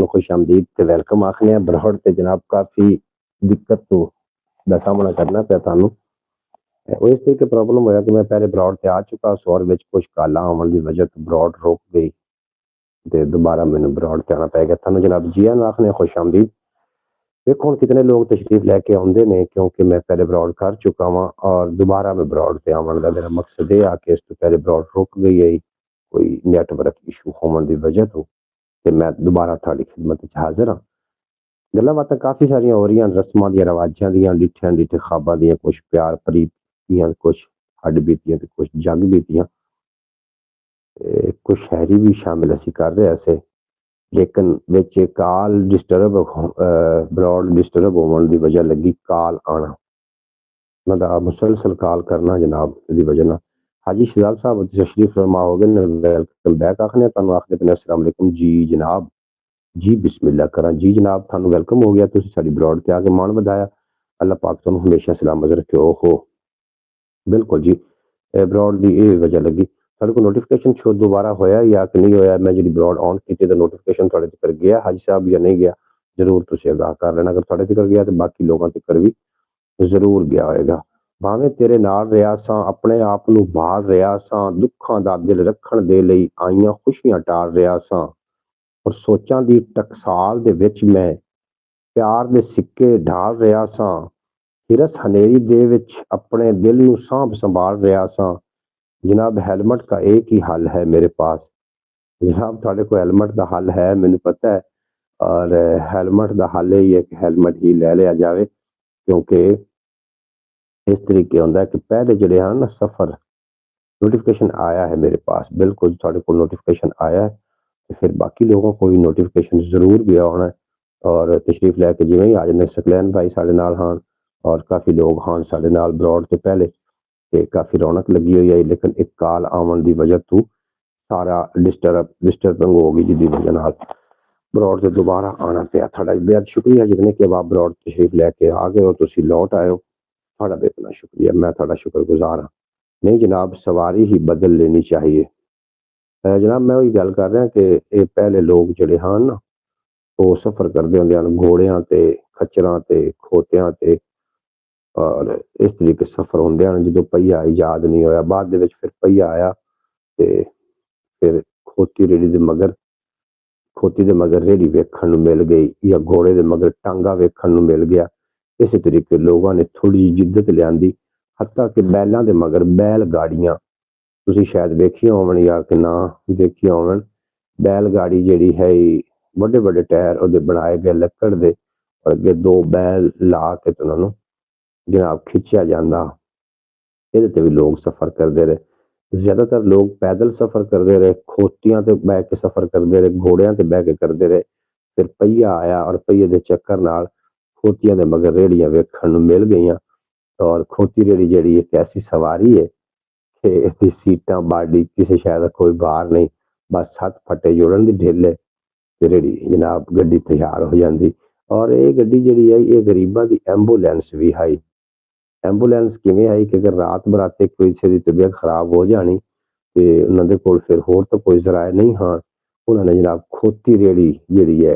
खुश-आमदीद ते वेलकम आखने आं। बरहड़ ते जनाब काफ़ी दिक्कत दा सामना करना पिया तुहानू। ਉਹ ਇਸ ਤਰੀਕੇ ਪ੍ਰੋਬਲਮ ਹੋਇਆ ਕਿ ਮੈਂ ਪਹਿਲੇ ਬਰੌਡ ਤੇ ਆ ਚੁੱਕਾ ਸੌ ਵਿੱਚ ਕੁਝ ਕਾਲਾਂ ਆਉਣ ਦੀ ਵਜ੍ਹਾ ਤੋਂ ਬਰੌਡ ਰੁਕ ਗਈ ਤੇ ਦੁਬਾਰਾ ਮੈਨੂੰ ਬਰੌਡ ਤੇ ਆਉਣਾ ਪੈ ਗਿਆ। ਤੁਹਾਨੂੰ ਜਨਾਬ ਜੀ ਆਇਆਂ ਆਖਨੇ ਖੁਸ਼ ਆਮਦੀਦ। ਵੇਖੋ ਹੁਣ ਕਿਤਨੇ ਲੋਕ ਤਸ਼ਰੀਫ ਲੈ ਕੇ ਆਉਂਦੇ ਨੇ ਕਿਉਂਕਿ ਮੈਂ ਪਹਿਲੇ ਬਰੌਡ ਕਰ ਚੁੱਕਾ ਵਾਂ ਔਰ ਦੁਬਾਰਾ ਮੈਂ ਬਰੌਡ ਤੇ ਆਉਣ ਦਾ ਮੇਰਾ ਮਕਸਦ ਇਹ ਆ ਕਿ ਇਸ ਤੋਂ ਪਹਿਲੇ ਬਰੌਡ ਰੁਕ ਗਈ ਹੈ ਕੋਈ ਨੈਟਵਰਕ ਇਸ਼ੂ ਹੋਣ ਦੀ ਵਜ੍ਹਾ ਤੋਂ ਤੇ ਮੈਂ ਦੁਬਾਰਾ ਤੁਹਾਡੀ ਖਿਦਮਤ 'ਚ ਹਾਜ਼ਰ ਹਾਂ। ਗੱਲਾਂ ਬਾਤਾਂ ਕਾਫੀ ਸਾਰੀਆਂ ਹੋ ਰਹੀਆਂ ਰਸਮਾਂ ਦੀਆਂ ਰਿਵਾਜਾਂ ਦੀਆਂ ਡਿੱਠਿਆਂ ਡਿੱਠੇ ਖਾਬਾਂ ਦੀਆਂ ਕੁਛ ਪਿਆਰ ਪ੍ਰੀਤ ਦੀਆਂ ਕੁਛ ਹੱਡ ਬੀਤੀਆਂ ਤੇ ਕੁਛ ਜੰਗ ਬੀਤੀਆਂ ਤੇ ਕੁਛ ਸ਼ਾਇਰੀ ਵੀ ਸ਼ਾਮਿਲ ਅਸੀਂ ਕਰ ਰਹੇ ਸੀ ਲੇਕਿਨ ਵਿੱਚ ਕਾਲ ਡਿਸਟਰਬ ਬਰੌਡ ਡਿਸਟਰਬ ਹੋਣ ਦੀ ਵਜ੍ਹਾ ਲੱਗੀ ਕਾਲ ਆਣਾ ਉਹਨਾਂ ਦਾ ਮੁਸਲਸਲ ਕਾਲ ਕਰਨਾ ਜਨਾਬ ਦੀ ਵਜ੍ਹਾ ਨਾਲ हाजी शहजाद साहब तशरीफ फरमा हो गए वेलकम बैक आखने तुहानू आखदे पे अस्सलाम वालेकुम जी जनाब जी बिस्मिल्लाह करा जी जनाब थानू वेलकम हो गया तुसीं साडी ब्रॉड ते आके मान वधाया अल्लाह पाक तुहानू हमेशा सलामत रखे ओहो बिल्कुल जी ब्रॉड की यह वजह लगी साढ़े को नोटिफिकेशन शो दोबारा होया या कि नहीं होया मैं जी ब्रॉड ऑन की तो नोटिफिकेशन थोड़े तक गया हाजी साहब या नहीं गया जरूर तुसीं आगाह कर लेना अगर थोड़े तक गया तो बाकी लोगों तक भी जरूर गया होएगा भावें तेरे नाल रहा सां अपने आप नू भाल रहा सां दुखां दा दिल रखण दे लई आईयां खुशियां टाल रहा सां और सोचां दी टकसाल दे विच मैं प्यार दे सिक्के ढाल रहा सां हिरस हनेरी दे विच अपने दिल नू सांभ संभाल रहा सां जनाब हेलमेट का एक ही हल है मेरे पास जनाब थोड़े को हेलमेट का हल है मैनू पता है और हेलमेट का हल यही है कि हेलमेट ही ले लिया जाए क्योंकि इस तरीके होता है कि पहले जड़े हैं ना सफ़र नोटिफिकेशन आया है मेरे पास बिल्कुल थोड़े को नोटिफिकेशन आया है तो फिर बाकी लोगों को भी नोटिफिकेशन जरूर गया होना है और तशरीफ लैके जिमें ही आज ने सकलैन भाई साढ़े नाल हान और काफ़ी लोग हान साढ़े नाल ब्रॉड तो पहले तो काफ़ी रौनक लगी हुई है लेकिन एक काल आवन की वजह तो सारा डिस्टर्बिंग हो गई जिसकी वजह नाल ब्रॉड से दोबारा आना पाया थोड़ा बेहद शुक्रिया जितने कि आप ब्रॉड तशरीफ लैके आ गए हो तुम लौट आए हो थोड़ा बेतना शुक्रिया मैं थोड़ा शुक्रगुजार हाँ नहीं जनाब सवारी ही बदल लेनी चाहिए जनाब मैं वही गल कर रहा कि ये पहले लोग जड़े हैं ना वो सफ़र करते होंगे घोड़ियां ते खच्चरां ते खोतियां ते और इस तरीके सफ़र होंगे जो पहिया ईजाद नहीं होया बाद फिर पहिया आया ते फिर खोती रेड़ी दे मगर खोती दे मगर रेड़ी वेखण नूं मिल गई या घोड़े दे मगर टांगा वेखण नूं मिल गया इस तरीके लोगों ने थोड़ी जिद्दत लिया हत्ता कि बैलों के मगर बैल गाड़ियां तुसीं शायद वेखियां होवन या कि ना देखियां होवन बैलगाड़ी जिहड़ी है बड़े बड़े टायर उहदे बनाए गए लक्कड़ दे और अगे दो बैल ला के तो उन्होंने जनाब खिंचिया जाता ये भी लोग सफ़र करते रहे ज्यादातर लोग पैदल सफ़र करते रहे खोतियां ते बह के सफ़र करते रहे घोड़ियां ते बह के करते रहे फिर पहिया आया और पहिए के चक्कर नाल खोतियां दे मगर रेड़ियां वेखण नूं मिल गई और खोती रेड़ी जी एक ऐसी सवारी है कि इसकी सीटां बाडी किसी शायद कोई बार नहीं बस हथ फटे जोड़न की ढिल है रेड़ी जनाब गड्डी तैयार हो जाती और ये गड्डी जी है ये गरीबों की एंबूलेंस भी आई एंबूलेंस किवें आई कि अगर रात बराते किसी की तबीयत खराब हो जानी तो उन्होंने कोल फिर होर तो कोई जराए नहीं हाँ उन्होंने जनाब खोती रेड़ी जी है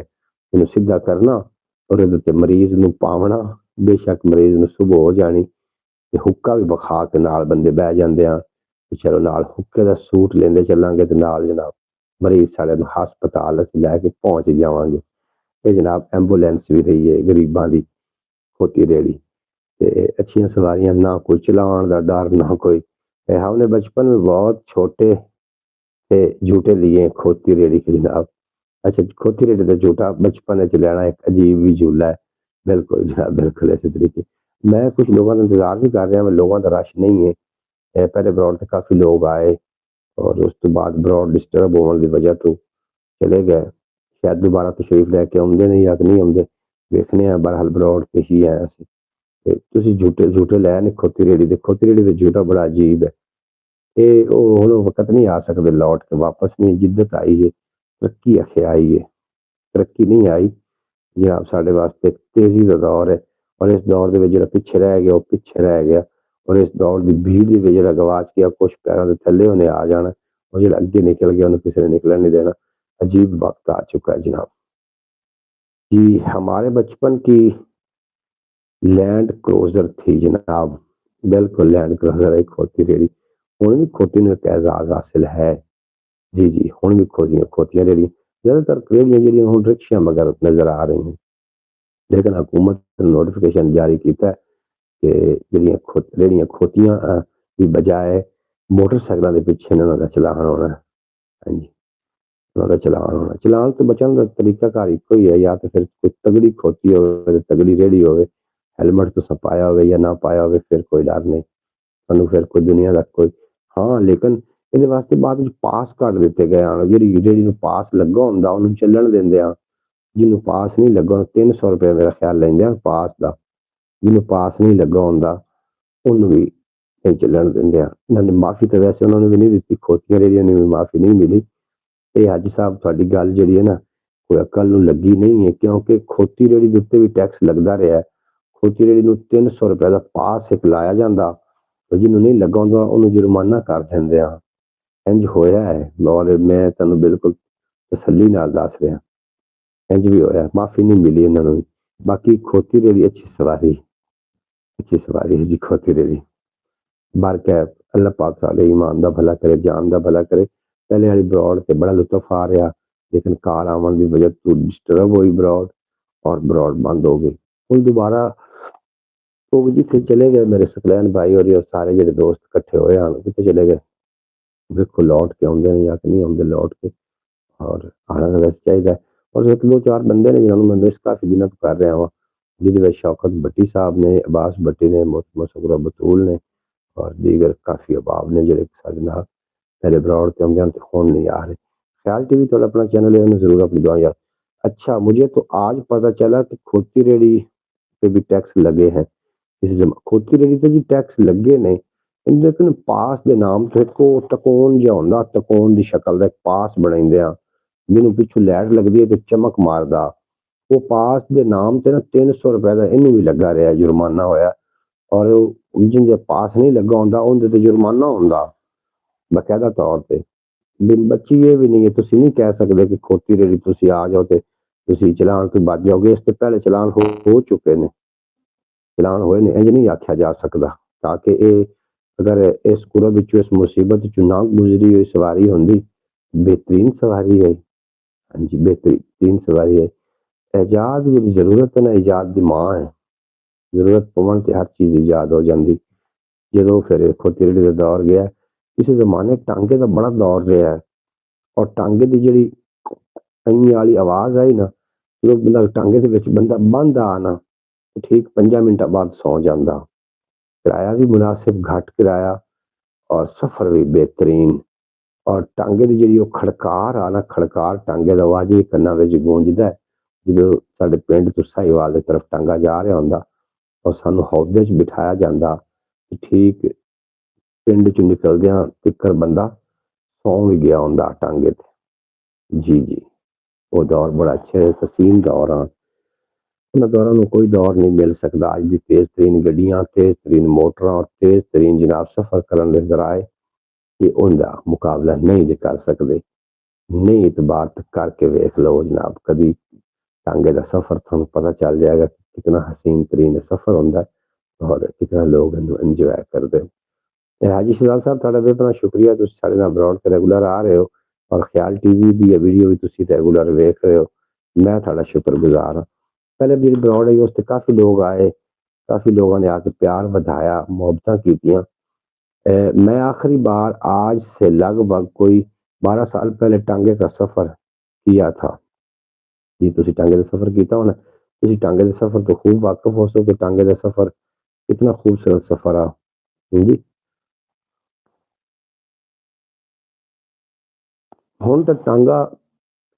इन्हू सीधा करना और ये मरीज नूं पावना बेशक मरीज नूं सुबह हो जानी ते हुक्का भी बखा के नाल बंदे बह जाते हैं चलो नाल हुक्के का सूट लेंदे चलांगे तो नाल जनाब मरीज साढ़े हस्पताल असीं लैके पहुंच जावांगे ये जनाब एंबूलेंस भी रही है गरीबां दी खोती रेड़ी ते अच्छियां सवारियां ना कोई चलान का डर ना कोई हमने बचपन में बहुत छोटे थे झूठे लिए खोती रेड़ी के जनाब अच्छा खोती रेड़ी का झूठा बचपन च लेना एक अजीब भी झूला है बिल्कुल जनाब बिल्कुल इसी तरीके मैं कुछ लोगों का इंतजार भी कर रहा मैं लोगों का रश नहीं है पहले ब्रॉड से काफ़ी लोग आए और उस तो बाद ब्रॉड डिस्टर्ब होने की वजह तो चले गए शायद दोबारा तशरीफ लैके आउंदे नहीं या नहीं आउंदे वेखने हैं बहरहाल ब्रॉड ते ही आए असीं तुसीं झूठे झूठे लै ने खोती रेड़ी दे झूठा बड़ा अजीब है ये हुण वक्त नहीं आ सकते लौट के वापस नहीं जिद्दत आई है तरक्की आखे आई है तरक्की नहीं आई जनाब साढ़े वास्ते तेजी का दौर है और इस दौर के जो पिछे रह गया वो पिछे रह गया और इस दौर की भीड़ के जो गवाच गया कुछ पैरों के थले उन्हें आ जाना और जो अगे निकल गया उन्हें किसी ने निकलन नहीं देना अजीब वक्त आ चुका है जनाब। जी, हमारे बचपन की लैंड क्रूज़र थी जनाब, बिल्कुल लैंड क्रूज़र एक खोती रेहड़ी, हुण भी खोती नूं इक एजाज़ हासिल है। जी, जी, हुण भी खोतियां रेहड़ियां ज़्यादातर रेहड़ियां जेहड़ियां हुण रिक्शा मगर नज़र आ रही हैं। लेकिन हुकूमत ने नोटिफिकेशन जारी कीता है कि जेहड़ियां रेहड़ियां खोतियां दी बजाए मोटरसाइकिलां दे पिछे इन्हां दा चलान होना है। हाँ जी, उन्हां दा चलान होना। चलान तो बचण दा तरीकाकार इक्को ही है, या तो फिर कोई तगड़ी खोती होवे ते तगड़ी रेहड़ी होवे, हेलमेट तुसां पाया होवे या ना पाया होवे फिर कोई डर नहीं। ਤੁਹਾਨੂੰ ਫਿਰ ਕੋਈ ਦੁਨੀਆ ਦਾ ਕੋਈ ਹਾਂ ਲੇਕਿਨ ਇਹਦੇ ਵਾਸਤੇ ਬਾਅਦ ਵਿੱਚ ਪਾਸ ਕੱਢ ਦਿੱਤੇ ਗਏ ਹਨ ਜਿਹੜੀ ਜਿਹੜੀ ਨੂੰ ਪਾਸ ਲੱਗਾ ਹੁੰਦਾ ਉਹਨੂੰ ਚੱਲਣ ਦਿੰਦੇ ਆ ਜਿਹਨੂੰ ਪਾਸ ਨਹੀਂ ਲੱਗਾ ਉਹਨੂੰ 300 ਰੁਪਏ ਮੇਰਾ ਖਿਆਲ ਲੈਂਦੇ ਆ ਪਾਸ ਦਾ ਜਿਹਨੂੰ ਪਾਸ ਨਹੀਂ ਲੱਗਾ ਹੁੰਦਾ ਉਹਨੂੰ ਵੀ ਨਹੀਂ ਚੱਲਣ ਦਿੰਦੇ ਆ ਇਹਨਾਂ ਨੇ ਮਾਫੀ ਤਾਂ ਵੈਸੇ ਉਹਨਾਂ ਨੂੰ ਵੀ ਨਹੀਂ ਦਿੱਤੀ ਖੋਤੀਆਂ ਰੇੜੀਆਂ ਨੂੰ ਵੀ ਮਾਫੀ ਨਹੀਂ ਮਿਲੀ ਇਹ ਹਾਜੀ ਸਾਹਿਬ ਤੁਹਾਡੀ ਗੱਲ ਜਿਹੜੀ ਹੈ ਨਾ ਕੋਈ ਅਕਲ ਨੂੰ ਲੱਗੀ ਨਹੀਂ ਹੈ ਕਿਉਂਕਿ ਖੋਤੀ ਰੇੜੀ ਦੇ ਉੱਤੇ ਵੀ ਟੈਕਸ ਲੱਗਦਾ ਰਿਹਾ ਖੋਤੀ ਰੇੜੀ ਨੂੰ 300 ਰੁਪਏ ਦਾ ਪਾਸ ਇੱਕ ਲਾਇਆ ਜਾਂਦਾ ਜਿਹਨੂੰ ਨਹੀਂ ਲੱਗਾ ਹੁੰਦਾ ਉਹਨੂੰ ਜੁਰਮਾਨਾ ਕਰ ਦਿੰਦੇ ਆ ਇੰਜ ਹੋਇਆ ਹੈ ਔਰ ਮੈਂ ਤੁਹਾਨੂੰ ਬਿਲਕੁਲ ਤਸੱਲੀ ਨਾਲ ਦੱਸ ਰਿਹਾ ਇੰਜ ਵੀ ਹੋਇਆ ਮਾਫੀ ਨਹੀਂ ਮਿਲੀ ਇਹਨਾਂ ਨੂੰ ਬਾਕੀ ਖੋਤੀ ਰੇੜੀ ਅੱਛੀ ਸਵਾਰੀ ਹੈ ਜੀ ਖੋਤੀ ਰੇੜੀ ਬਾਰਕ ਹੈ ਅੱਲਾਹ ਪਾਕ ਸਾਡੇ ਈਮਾਨ ਦਾ ਭਲਾ करे जान ਦਾ ਭਲਾ करे ਪਹਿਲੇ ਵਾਲੀ ਬਰੌਡ ਤੇ ਬੜਾ ਲੁਤਫ ਆ ਰਿਹਾ ਲੇਕਿਨ ਕਾਰ ਆਉਣ ਦੀ ਵਜ੍ਹਾ ਤੋਂ ਡਿਸਟਰਬ ਹੋਈ ਬਰੌਡ ਔਰ ਬਰੌਡ ਬੰਦ ਹੋ ਗਈ ਹੁਣ ਦੁਬਾਰਾ ਉਹ ਜਿੱਥੇ ਚਲੇ ਗਏ ਮੇਰੇ ਸਕਲੈਨ ਭਾਈ और ये सारे ਜਿਹੜੇ ਦੋਸਤ ਇਕੱਠੇ ਹੋਏ ਹਨ ਕਿੱਥੇ ਚਲੇ ਗਏ ਵੇਖੋ ਲੌਟ ਕੇ ਆਉਂਦੇ ਨੇ ਜਾਂ ਕਿ ਨਹੀਂ ਆਉਂਦੇ ਲੌਟ ਕੇ ਔਰ ਆਣਾ ਤਾਂ ਵੈਸੇ ਚਾਹੀਦਾ ਹੈ। ਔਰ ਇੱਕ ਦੋ ਚਾਰ ਬੰਦੇ ਨੇ ਜਿਨ੍ਹਾਂ ਨੂੰ ਮੈਂ ਮਿਸ ਕਾਫੀ ਦਿਨਾਂ ਤੋਂ ਕਰ ਰਿਹਾ ਵਾਂ ਜਿਹਦੇ ਵਿੱਚ ਸ਼ੌਕਤ ਭੱਟੀ ਸਾਹਿਬ ਨੇ ਅਬਾਸ ਭੱਟੀ ਨੇ ਮੁਸਕਰਾ ਬਤੂਲ ने और दीगर काफ़ी अहबाब ने ਜਿਹੜੇ ਸਾਡੇ ਨਾਲ पहले ब्रॉड के आਉਂਦੇ ਹਨ ਤੇ ਹੁਣ नहीं आ रहे ख्याल टीवी तो अपना चैनल है उन्हें ज़रूर अपनी दुआ याद अच्छा मुझे तो आज पता चला कि खोती रेड़ी पे भी टैक्स लगे हैं इस खोती रेड़ी ਤੇ ਜੀ ਟੈਕਸ ਲੱਗੇ ਨੇ ਲੇਕਿਨ ਪਾਸ ਦੇ ਨਾਮ ਤੇ ਕੋ ਤਕੋਨ ਜਿਹਾ ਹੁੰਦਾ ਤਕੋਨ ਦੀ ਸ਼ਕਲ ਦਾ ਇੱਕ ਪਾਸ ਬਣਾਉਂਦੇ ਆ ਜਿਹਨੂੰ ਪਿੱਛੋਂ ਲਾਈਟ ਲੱਗਦੀ ਹੈ ਤੇ ਚਮਕ ਮਾਰਦਾ ਉਹ ਪਾਸ ਦੇ ਨਾਮ ਤੇ ਨਾ 300 ਰੁਪਏ ਦਾ ਇਹਨੂੰ ਵੀ ਲੱਗਾ ਰਿਹਾ ਜੁਰਮਾਨਾ ਹੋਇਆ ਔਰ ਜਿਹਦੇ ਪਾਸ ਨਹੀਂ ਲੱਗਾ ਹੁੰਦਾ ਉਹਦੇ ਤੇ ਜੁਰਮਾਨਾ ਹੁੰਦਾ ਬਕਾਇਦਾ ਤੌਰ ਤੇ ਬਿਨ ਬੱਚੀ ਇਹ ਵੀ ਨਹੀਂ ਹੈ ਤੁਸੀਂ ਨਹੀਂ ਕਹਿ ਸਕਦੇ ਕਿ ਖੋਤੀ ਰੇੜੀ ਤੁਸੀਂ ਆ ਜਾਓ ਤੇ ਤੁਸੀਂ ਚਲਾਨ ਤੋਂ ਬਚ ਜਾਓਗੇ ਇਸ ਤੋਂ ਪਹਿਲੇ ਚਲਾਨ ਹੋ ਚੁੱਕੇ ਨੇ ਚਲਾਨ ਹੋਏ ਨੇ ਇੰਜ ਨਹੀਂ ਆਖਿਆ ਜਾ ਸਕਦਾ ਤਾਂ ਕਿ ਇਹ ਅਗਰ ਇਸ ਕੁਰਬ ਵਿੱਚੋਂ ਇਸ ਮੁਸੀਬਤ ਚੋਂ ਨਾ ਗੁਜ਼ਰੀ ਹੋਈ ਸਵਾਰੀ ਹੁੰਦੀ बेहतरीन सवारी है हाँ जी बेहतरीन सवारी है ईजाद जी जरूरत है ना ईजाद की मां है जरूरत पवन ते हर चीज़ ईजाद हो जाती जो फिर खोती रेड़ी का दौर गया इस जमाने टांगे का बड़ा दौर रहा है और टांगे की जी वाली आवाज़ आई ना जो बंदा टांगे के विच बंदा बंद आ ना तो ठीक 5 मिनट बाद सौ जाता किराया भी मुनासिब घट किराया और सफ़र भी बेहतरीन और टांगे की जी खड़कार आ ना खड़कार टांगे का आवाज़ ही कन्ना गूंजदा है जो साडे पिंड तो साहिवाल की तरफ टांगा जा रहा होंदा और सानू हौदे च बिठाया जाता ठीक पिंड च निकलद्या तिकर बंदा सौ भी गया होंदा टांगे ते जी जी वो दौर बड़ा अच्छा हसीन दौर आ उन्होंने दौरान में कोई दौर नहीं मिल सकता अज की तेज़ तरीन गड्डियां तेज़ तरीन मोटर और तेज़ तरीन जनाब सफ़र करने के जराए कि उनका मुकाबला नहीं जे कर सकते नहीं इतबार तक करके वेख लो जनाब कभी टांगे का सफ़र थोड़ा पता चल जाएगा कि कितना हसीन तरीन सफ़र होंगे और कितना लोग इंजॉय करते हाजी शहजाद साहब थोड़ा बेहद शुक्रिया तुम साढ़े नाल ब्रॉड ते रेगुलर आ रहे हो और ख्याल टीवी की वीडियो भी तुम रेगुलर वेख रहे हो मैं थोड़ा शुक्रगुजार हाँ पहले मेरी ब्रॉड है उस काफ़ी लोग आए काफ़ी लोगों ने आके प्यार बढ़ाया मुहब्बत कीतियां मैं आखिरी बार आज से लगभग कोई 12 साल पहले टांगे का सफ़र किया था जी तुम टांगे का सफ़र किया होना तुम टांगे के सफ़र तो खूब वाकिफ हो सो कि टांगे का सफ़र कितना खूबसूरत सफ़र आ जी हुण तो टांगा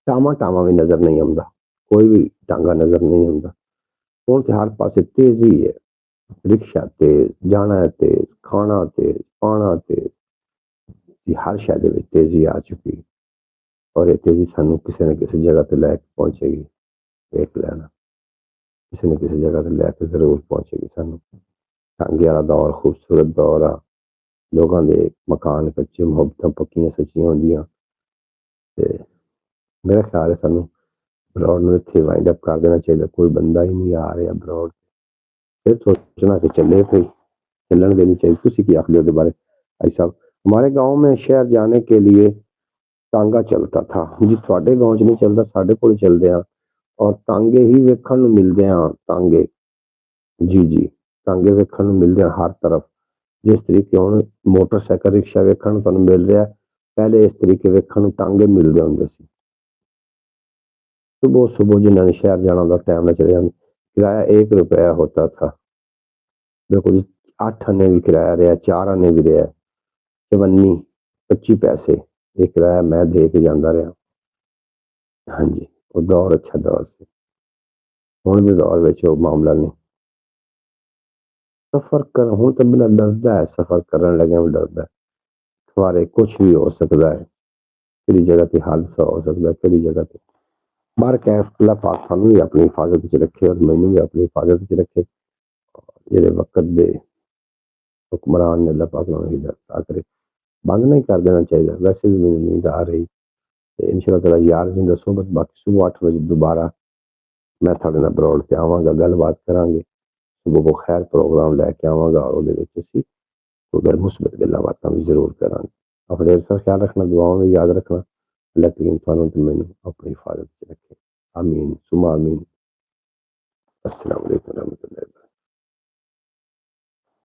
टामा टामा भी नज़र नहीं आता कोई भी टांगा नज़र नहीं आता हुण तो हर पासे तेज़ी है रिक्शा तेज़ जाना है तेज़ खाना तेज़ पाना तेज़ जी हर शय दे विच तेज़ी आ चुकी और ये तेज़ी सानू किसी न किसी जगह ते लैके पहुंचेगी देख लेना किसी न किसी जगह ते लैके जरूर पहुंचेगी सानू टांगे वाला दौर खूबसूरत दौर आ लोगों के मकान कच्चे मुहब्बतां पक्कियां सच्चियां होंदियां ते मेरा ख्याल है सानू ਬਰੋਡ ਨੂੰ ਇੱਥੇ ਵਾਈਂਡ ਅਪ ਕਰ ਦੇਣਾ ਚਾਹੀਦਾ, ਕੋਈ ਬੰਦਾ ਹੀ ਨਹੀਂ ਆ ਰਿਹਾ ਬਰੋਡ, फिर सोचना कि चले फिर चलन देनी चाहिए। तुसी क्या आखते हो बारे भाई साहब? हमारे गांव में शहर जाने के लिए तांगा चलता था जी, थोड़े गांव च नहीं चलता, साढ़े को चलते हैं और तांगे ही वेखण नूं मिलते हैं, तांगे जी जी तांगे वेखण नूं मिलते हैं हर तरफ। जिस तरीके हुण मोटरसाइकिल रिक्शा वेखण नूं तुहानूं मिल रहा, पहले इस तरीके वेखण नूं टांगे मिलते हुंदे सी। सुबह सुबह जिन्होंने शहर जाना होता टाइम ना चले जाते, किराया 1 रुपया होता था। देखो जी 8 आने भी किराया रहा, 4 आने भी रहा, 54 25 पैसे ये किराया मैं दे के जाता रहा। हाँ जी, वो दौर अच्छा दौर से, हुण दे दौर विच वो मामला नहीं। सफर कर हुण तो बंदा डरदा है, सफर करन लग्या भी डरदा है, खवारे कुछ भी हो सकता है, किहड़ी जगह ते हादसा हो सकता है, किहड़ी जगह ते बाहर कैफ अल्लाह पाक सानू भी अपनी हिफाजत च रखे और मैनू भी अपनी हिफाजत च रखे। जेहड़े वक्त दे हुक्मरान ने अल्लाह पाक उन्हां दी हिदायत अता करे। बंद नहीं कर देना चाहिए, वैसे भी मैनू नींद आ रही ते इंशाअल्लाह ताला यार जिंदा सोबत बाकी सुबह 8 बजे दोबारा मैं थोड़े नाल बरौड़ ते आवांगा, गलबात करांगे, सुबह को खैर प्रोग्राम लैके आवांगा और उहदे विच असीं कोई गल मुस्बत गल्लां बातां भी जरूर करांगे। अपने सा ख्याल रखना, दुआओं में याद रखना। अल्लाह करीम तुहानू ते मैनू अपनी हिफाजत च रखे। आमीन सुमा आमीन। अस्सलाम वालेकुम रहमतुल्लाहि।